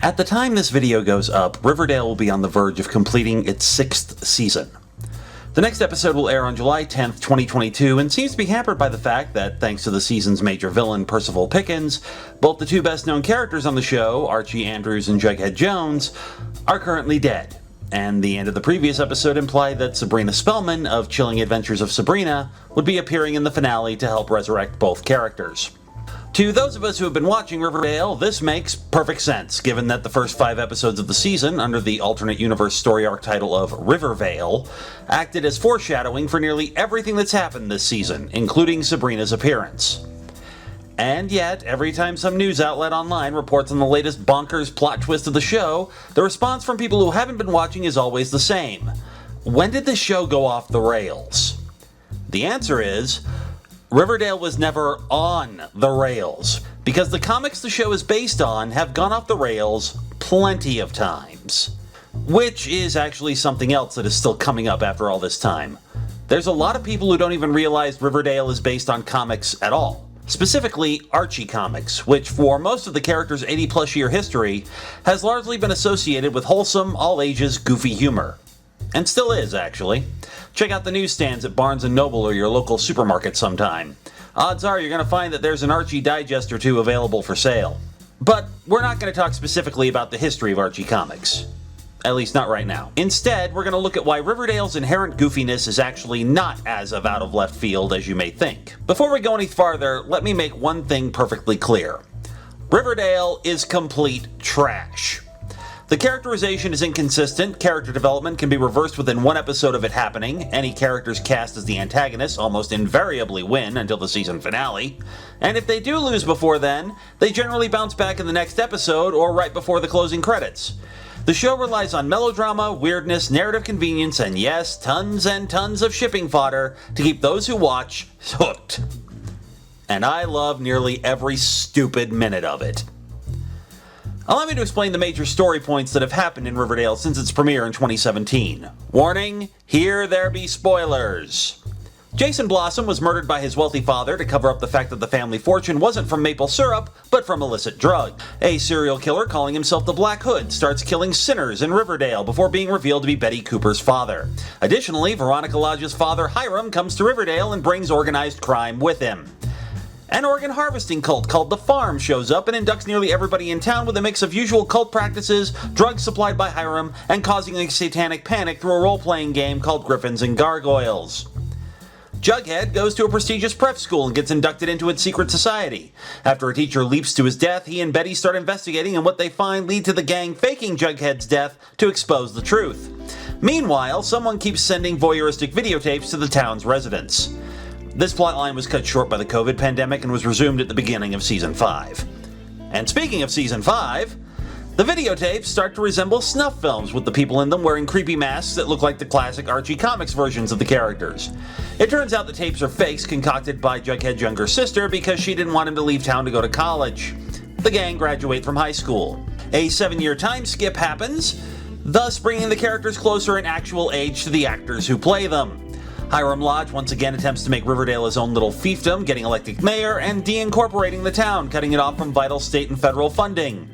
At the time this video goes up, Riverdale will be on the verge of completing its 6th season. The next episode will air on July 10th, 2022, and seems to be hampered by the fact that, thanks to the season's major villain, Percival Pickens, both the two best-known characters on the show, Archie Andrews and Jughead Jones, are currently dead. And the end of the previous episode implied that Sabrina Spellman of Chilling Adventures of Sabrina would be appearing in the finale to help resurrect both characters. To those of us who have been watching Riverdale, this makes perfect sense, given that the first 5 episodes of the season, under the alternate universe story arc title of Rivervale, acted as foreshadowing for nearly everything that's happened this season, including Sabrina's appearance. And yet, every time some news outlet online reports on the latest bonkers plot twist of the show, the response from people who haven't been watching is always the same. When did the show go off the rails? The answer is, Riverdale was never on the rails, because the comics the show is based on have gone off the rails plenty of times. Which is actually something else that is still coming up after all this time. There's a lot of people who don't even realize Riverdale is based on comics at all. Specifically, Archie comics, which for most of the character's 80-plus year history, has largely been associated with wholesome, all-ages, goofy humor. And still is, actually. Check out the newsstands at Barnes & Noble or your local supermarket sometime. Odds are you're going to find that there's an Archie digest or two available for sale. But we're not going to talk specifically about the history of Archie comics. At least not right now. Instead, we're going to look at why Riverdale's inherent goofiness is actually not as out of left field as you may think. Before we go any farther, let me make one thing perfectly clear. Riverdale is complete trash. The characterization is inconsistent, character development can be reversed within one episode of it happening, any characters cast as the antagonists almost invariably win until the season finale, and if they do lose before then, they generally bounce back in the next episode or right before the closing credits. The show relies on melodrama, weirdness, narrative convenience, and yes, tons and tons of shipping fodder to keep those who watch hooked. And I love nearly every stupid minute of it. Allow me to explain the major story points that have happened in Riverdale since its premiere in 2017. Warning, here there be spoilers. Jason Blossom was murdered by his wealthy father to cover up the fact that the family fortune wasn't from maple syrup, but from illicit drug. A serial killer calling himself the Black Hood starts killing sinners in Riverdale before being revealed to be Betty Cooper's father. Additionally, Veronica Lodge's father Hiram comes to Riverdale and brings organized crime with him. An organ harvesting cult called The Farm shows up and inducts nearly everybody in town with a mix of usual cult practices, drugs supplied by Hiram, and causing a satanic panic through a role-playing game called Griffins and Gargoyles. Jughead goes to a prestigious prep school and gets inducted into its secret society. After a teacher leaps to his death, he and Betty start investigating, and what they find lead to the gang faking Jughead's death to expose the truth. Meanwhile, someone keeps sending voyeuristic videotapes to the town's residents. This plotline was cut short by the COVID pandemic and was resumed at the beginning of Season 5. And speaking of Season 5, the videotapes start to resemble snuff films with the people in them wearing creepy masks that look like the classic Archie comics versions of the characters. It turns out the tapes are fakes concocted by Jughead's younger sister because she didn't want him to leave town to go to college. The gang graduate from high school. A 7-year time skip happens, thus bringing the characters closer in actual age to the actors who play them. Hiram Lodge once again attempts to make Riverdale his own little fiefdom, getting elected mayor and de-incorporating the town, cutting it off from vital state and federal funding.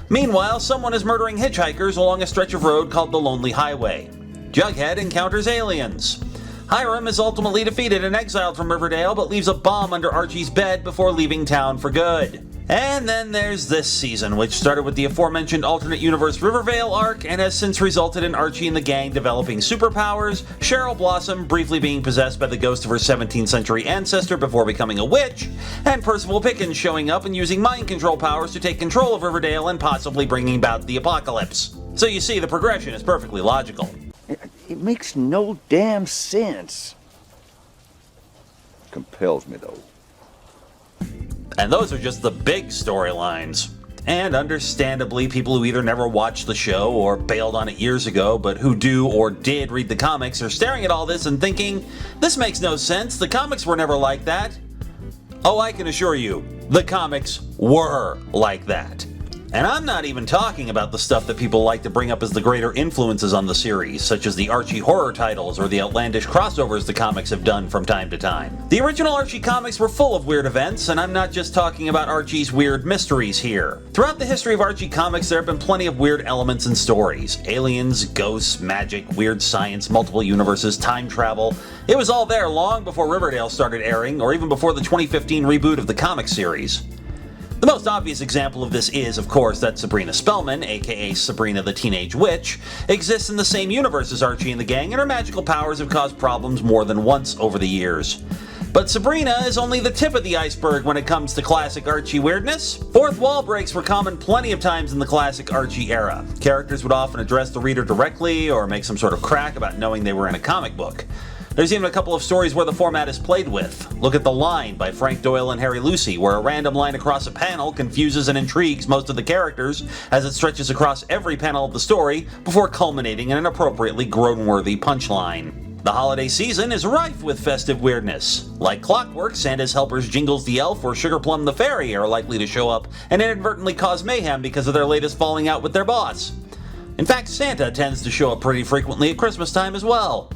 Meanwhile, someone is murdering hitchhikers along a stretch of road called the Lonely Highway. Jughead encounters aliens. Hiram is ultimately defeated and exiled from Riverdale, but leaves a bomb under Archie's bed before leaving town for good. And then there's this season, which started with the aforementioned alternate universe Rivervale arc and has since resulted in Archie and the gang developing superpowers, Cheryl Blossom briefly being possessed by the ghost of her 17th century ancestor before becoming a witch, and Percival Pickens showing up and using mind control powers to take control of Riverdale and possibly bringing about the apocalypse. So you see, the progression is perfectly logical. It makes no damn sense. Compels me, though. And those are just the big storylines. And understandably, people who either never watched the show or bailed on it years ago, but who do or did read the comics, are staring at all this and thinking, this makes no sense, the comics were never like that. Oh, I can assure you, the comics were like that. And I'm not even talking about the stuff that people like to bring up as the greater influences on the series, such as the Archie horror titles or the outlandish crossovers the comics have done from time to time. The original Archie comics were full of weird events, and I'm not just talking about Archie's weird mysteries here. Throughout the history of Archie comics, there have been plenty of weird elements and stories. Aliens, ghosts, magic, weird science, multiple universes, time travel. It was all there long before Riverdale started airing, or even before the 2015 reboot of the comic series. The most obvious example of this is, of course, that Sabrina Spellman, aka Sabrina the Teenage Witch, exists in the same universe as Archie and the gang, and her magical powers have caused problems more than once over the years. But Sabrina is only the tip of the iceberg when it comes to classic Archie weirdness. Fourth wall breaks were common plenty of times in the classic Archie era. Characters would often address the reader directly, or make some sort of crack about knowing they were in a comic book. There's even a couple of stories where the format is played with. Look at The Line by Frank Doyle and Harry Lucy, where a random line across a panel confuses and intrigues most of the characters as it stretches across every panel of the story before culminating in an appropriately groan-worthy punchline. The holiday season is rife with festive weirdness. Like clockwork, Santa's helpers Jingles the Elf or Sugar Plum the Fairy are likely to show up and inadvertently cause mayhem because of their latest falling out with their boss. In fact, Santa tends to show up pretty frequently at Christmas time as well.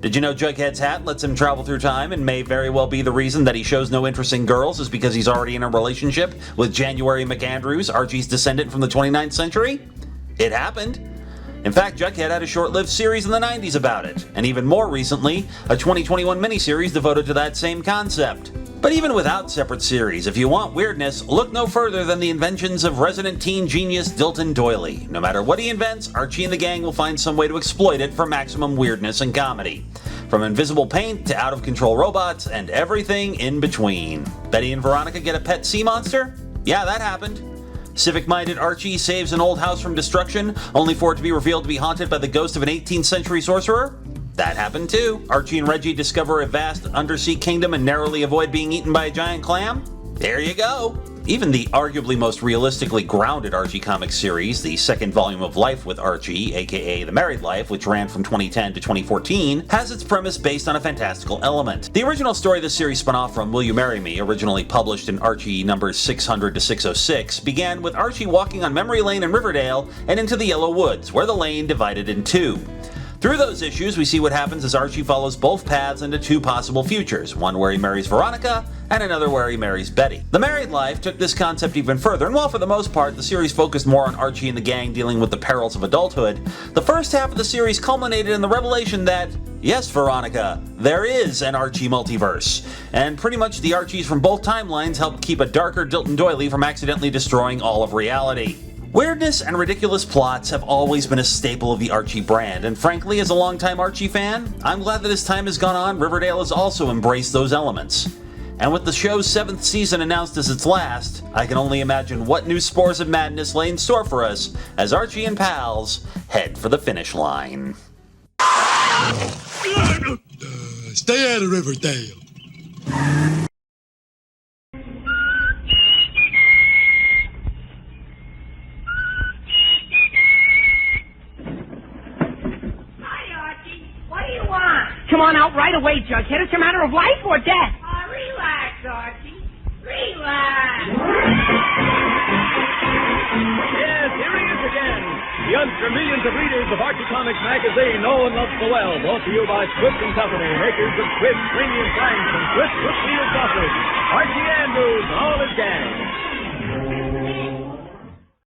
Did you know Jughead's hat lets him travel through time and may very well be the reason that he shows no interest in girls is because he's already in a relationship with January McAndrews, Archie's descendant from the 29th century? It happened. In fact, Jughead had a short-lived series in the 90s about it, and even more recently, a 2021 miniseries devoted to that same concept. But even without separate series, if you want weirdness, look no further than the inventions of resident teen genius Dilton Doily. No matter what he invents, Archie and the gang will find some way to exploit it for maximum weirdness and comedy. From invisible paint to out-of-control robots and everything in between. Betty and Veronica get a pet sea monster? Yeah, that happened. Civic-minded Archie saves an old house from destruction, only for it to be revealed to be haunted by the ghost of an 18th century sorcerer? That happened too. Archie and Reggie discover a vast undersea kingdom and narrowly avoid being eaten by a giant clam? There you go. Even the arguably most realistically grounded Archie comic series, the second volume of Life with Archie, aka The Married Life, which ran from 2010 to 2014, has its premise based on a fantastical element. The original story the series spun off from, Will You Marry Me, originally published in Archie numbers 600 to 606, began with Archie walking on memory lane in Riverdale and into the Yellow Woods, where the lane divided in two. Through those issues, we see what happens as Archie follows both paths into two possible futures, one where he marries Veronica, and another where he marries Betty. The Married Life took this concept even further, and while for the most part the series focused more on Archie and the gang dealing with the perils of adulthood, the first half of the series culminated in the revelation that, yes, Veronica, there is an Archie multiverse, and pretty much the Archies from both timelines helped keep a darker Dilton Doily from accidentally destroying all of reality. Weirdness and ridiculous plots have always been a staple of the Archie brand, and frankly, as a longtime Archie fan, I'm glad that as time has gone on, Riverdale has also embraced those elements. And with the show's 7th season announced as its last, I can only imagine what new spores of madness lay in store for us as Archie and pals head for the finish line. Stay out of Riverdale. Come on out right away, Jughead. It's a matter of life or death. Relax, Archie. Relax. Yes, here he is again. The youngster for millions of readers of Archie Comics magazine know and love so well. Brought to you by Swift & Company, makers of Swift Premium Franks and Swift Brookfield Sausage. Archie Andrews and all his gang.